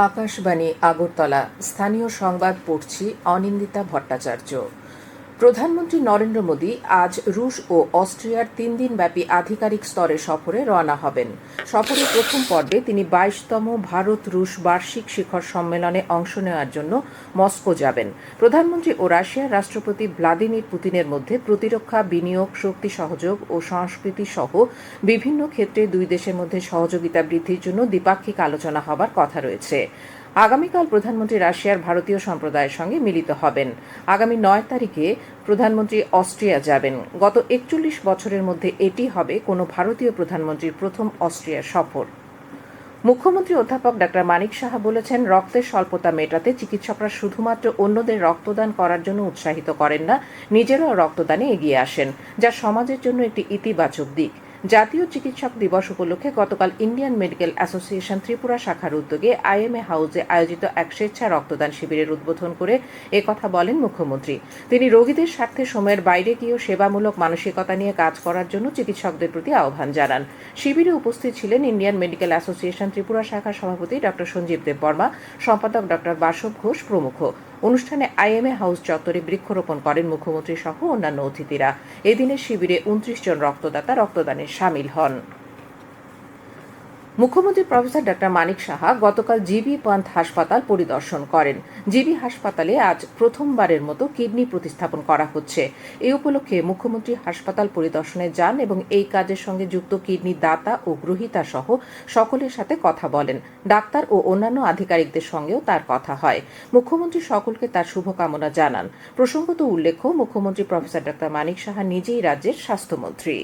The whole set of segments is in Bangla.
আকাশবাণী আগরতলা। স্থানীয় সংবাদ পড়ছি অনিন্দিতা ভট্টাচার্য। প্রধানমন্ত্রী নরেন্দ্র মোদী আজ রুশ ও অস্ট্রিয়ার 3 দিনব্যাপী আধিকারিক স্তরে সফরে রওনা হবেন। সফরের প্রথম পর্বে তিনি 22তম ভারত রুশ বার্ষিক শিখর সম্মেলনে অংশ নেওয়ার জন্য মস্কো যাবেন। প্রধানমন্ত্রী ও রাশিয়ার রাষ্ট্রপতি ভ্লাদিমির পুতিনের মধ্যে প্রতিরক্ষা, বিনিয়োগ, শক্তি সহযোগ ও সংস্কৃতি সহ বিভিন্ন ক্ষেত্রে দুই দেশের মধ্যে সহযোগিতা বৃদ্ধির জন্য দ্বিপাক্ষিক আলোচনা হবার কথা রয়েছে। আগামীকাল প্রধানমন্ত্রী রাশিয়ার ভারতীয় সম্প্রদায়ের সঙ্গে মিলিত হবেন। আগামী 9 তারিখে প্রধানমন্ত্রী অস্ট্রিয়া যাবেন। গত 41 বছরের মধ্যে এটি হবে কোনো ভারতীয় প্রধানমন্ত্রীর প্রথম অস্ট্রিয়া সফর। মুখ্যমন্ত্রী অধ্যাপক ডক্টর মানিক সাহা বলেছেন, রক্তের স্বল্পতা মেটাতে চিকিৎসকরা শুধুমাত্র অন্যদের রক্তদান করার জন্য উৎসাহিত করেন না, নিজেরাও রক্তদানে এগিয়ে আসেন, যা সমাজের জন্য একটি ইতিবাচক দিক। জাতীয় চিকিৎসক দিবস উপলক্ষে গতকাল ইন্ডিয়ান মেডিকেল অ্যাসোসিয়েশন ত্রিপুরা শাখার উদ্যোগে আইএমএ হাউসে আয়োজিত এক স্বেচ্ছা রক্তদান শিবিরের উদ্বোধন করে একথা বলেন মুখ্যমন্ত্রী। তিনি রোগীদের স্বার্থে সময়ের বাইরে গিয়েও সেবামূলক মানসিকতা নিয়ে কাজ করার জন্য চিকিৎসকদের প্রতি আহ্বান জানান। শিবিরে উপস্থিত ছিলেন ইন্ডিয়ান মেডিকেল অ্যাসোসিয়েশন ত্রিপুরা শাখার সভাপতি ডক্টর সঞ্জীব দেববর্মা, সম্পাদক ডক্টর বাসব ঘোষ প্রমুখ। অনুষ্ঠানে আইএমএ হাউস চত্বরে বৃক্ষরোপণ করেন মুখ্যমন্ত্রী সহ অন্যান্য অতিথিরা। এদিনের শিবিরে 29 জন রক্তদাতা রক্তদানে সামিল হন। মুখ্যমন্ত্রী প্রফেসর ডক্টর মানিক সাহা গতকাল জিবি পান্থ হাসপাতাল পরিদর্শন করেন। জিবি হাসপাতালে আজ প্রথমবারের মতো কিডনি প্রতিস্থাপন করা হচ্ছে। এই উপলক্ষে মুখ্যমন্ত্রী হাসপাতাল পরিদর্শনে যান এবং এই কাজের সঙ্গে যুক্ত কিডনি দাতা ও গ্রহীতা সহ সকলের সাথে কথা বলেন। ডাক্তার ও অন্যান্য আধিকারিকদের সঙ্গেও তার কথা হয়। মুখ্যমন্ত্রী সকলকে তার শুভকামনা জানান। প্রসঙ্গত উল্লেখ্য, মুখ্যমন্ত্রী প্রফেসর ডক্টর মানিক সাহা নিজেই রাজ্যের স্বাস্থ্যমন্ত্রী।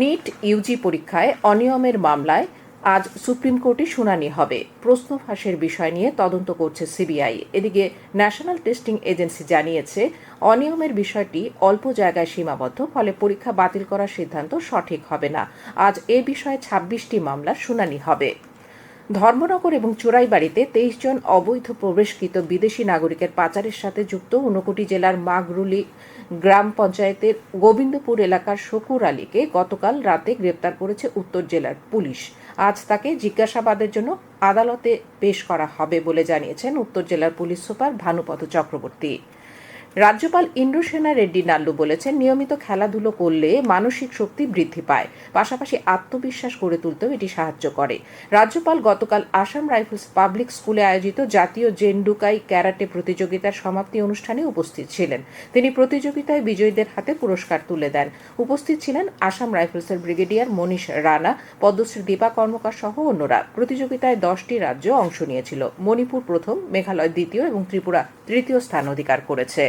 নিট ইউজি পরীক্ষায় অনিয়মের মামলায় আজ সুপ্রিম কোর্টে শুনানি হবে। প্রশ্ন ফাঁসের বিষয় নিয়ে তদন্ত করছে সিবিআই। এদিকে ন্যাশনাল টেস্টিং এজেন্সি জানিয়েছে, অনিয়মের বিষয়টি অল্প জায়গায় সীমাবদ্ধ, ফলে পরীক্ষা বাতিল করার সিদ্ধান্ত সঠিক হবে না। আজ এ বিষয়ে 26টি মামলার শুনানি হবে। ধর্মনগর এবং চোরাইবাড়িতে 23 জন অবৈধ প্রবেশকৃত বিদেশি নাগরিকের পাচারের সাথে যুক্ত ঊনকোটি জেলার মাগরুলি গ্রাম পঞ্চায়েতের গোবিন্দপুর এলাকার শকুর আলীকে গতকাল রাতে গ্রেপ্তার করেছে উত্তর জেলার পুলিশ। আজ তাকে জিজ্ঞাসাবাদের জন্য আদালতে পেশ করা হবে বলে জানিয়েছেন উত্তর জেলার পুলিশ সুপার ভানুপদ চক্রবর্তী। রাজ্যপাল ইন্দ্রসেনা রেড্ডি নাল্লু বলেছেন, নিয়মিত খেলাধুলো করলে মানসিক শক্তি বৃদ্ধি পায়, পাশাপাশি আত্মবিশ্বাস গড়ে তুলতেও এটি সাহায্য করে। রাজ্যপাল গতকাল আসাম রাইফেলস পাবলিক স্কুলে আয়োজিত জাতীয় জেন্ডুকাই ক্যারাটে প্রতিযোগিতার সমাপ্তি অনুষ্ঠানে উপস্থিত ছিলেন। তিনি প্রতিযোগিতায় বিজয়ীদের হাতে পুরস্কার তুলে দেন। উপস্থিত ছিলেন আসাম রাইফেলসের ব্রিগেডিয়ার মনীষ রানা, পদ্মশ্রী দীপা কর্মকার সহ অন্যরা। প্রতিযোগিতায় 10টি রাজ্য অংশ নিয়েছিল। মণিপুর প্রথম, মেঘালয় দ্বিতীয় এবং ত্রিপুরা তৃতীয় স্থান অধিকার করেছে।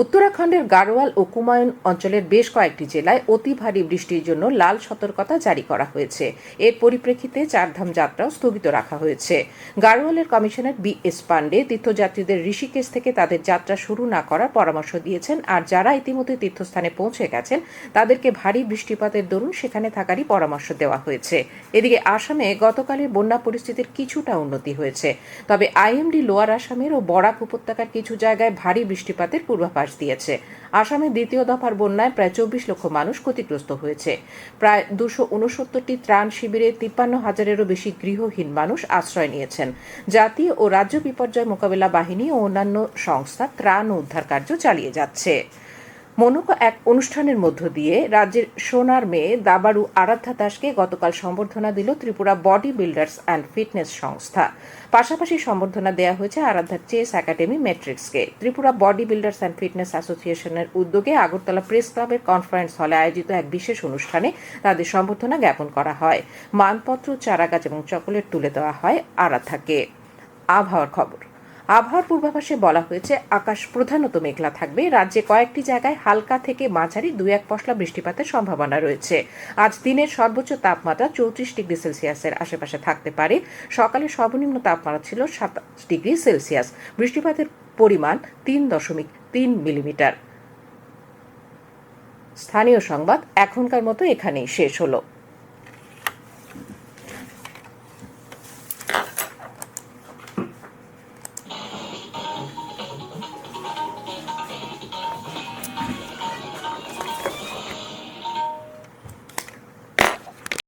উত্তরাখণ্ডের গাড়োয়াল ও কুমায়ুন অঞ্চলের বেশ কয়েকটি জেলায় অতি ভারী বৃষ্টির জন্য লাল সতর্কতা জারি করা হয়েছে। এর পরিপ্রেক্ষিতে চারধাম যাত্রাও স্থগিত রাখা হয়েছে। গাড়োয়ালের কমিশনার বি.এস. পান্ডে তীর্থযাত্রীদের ঋষিকেশ থেকে তাদের যাত্রা শুরু না করার পরামর্শ দিয়েছেন, আর যারা ইতিমধ্যে তীর্থস্থানে পৌঁছে গেছেন তাদেরকে ভারী বৃষ্টিপাতের দরুন সেখানে থাকারই পরামর্শ দেওয়া হয়েছে। এদিকে আসামে গতকালের বন্যা পরিস্থিতির কিছুটা উন্নতি হয়েছে, তবে আইএমডি লোয়ার আসামের ও বরাক উপত্যকার কিছু জায়গায় ভারী বৃষ্টিপাতের পূর্বাভাস দিয়েছে। আসামে দ্বিতীয় দফার বন্যায় প্রায় 24 লক্ষ মানুষ ক্ষতিগ্রস্ত হয়েছে। প্রায় 269টি ত্রাণ শিবিরে 53,000-এরও বেশি গৃহহীন মানুষ আশ্রয় নিয়েছেন। জাতীয় ও রাজ্য বিপর্যয় মোকাবিলা বাহিনী ও অন্যান্য সংস্থা ত্রাণ ও উদ্ধার কার্য চালিয়ে যাচ্ছে। মনোকা এক অনুষ্ঠানের মধ্য দিয়ে রাজ্যের সোনার মেয়ে দাবাড়ু আরাধ্যা দাসকে গতকাল সম্বর্ধনা দিল Tripura body builders and fitness সংস্থা। পাশাপাশি সম্বর্ধনা দেওয়া হয়েছে আরাধ্যার চেস একাডেমি মেট্রিক্সকে। Tripura body builders and fitness অ্যাসোসিয়েশনের উদ্যোগে আগরতলা প্রেস ক্লাবের কনফারেন্স হলে আয়োজিত এক বিশেষ অনুষ্ঠানে তাদের সম্বর্ধনা জ্ঞাপন করা হয়। মানপত্র, চারাগাছ এবং চকোলেট তুলে দেওয়া হয় আরাধ্যাকে। আবহাওয়ার খবর। আবহাওয়ার পূর্বাভাসে বলা হয়েছে, আকাশ প্রধানত মেঘলা থাকবে। রাজ্যে কয়েকটি জায়গায় হালকা থেকে মাঝারি 2-1 পশলা বৃষ্টিপাতের সম্ভাবনা রয়েছে। আজ দিনের সর্বোচ্চ তাপমাত্রা 34 ডিগ্রি সেলসিয়াসের আশেপাশে থাকতে পারে। সকালে সর্বনিম্ন তাপমাত্রা ছিল 27 ডিগ্রি সেলসিয়াস। বৃষ্টিপাতের পরিমাণ 3.3 মিলিমিটার। স্থানীয় সংবাদ এখনকার মতো এখানেই শেষ হলো।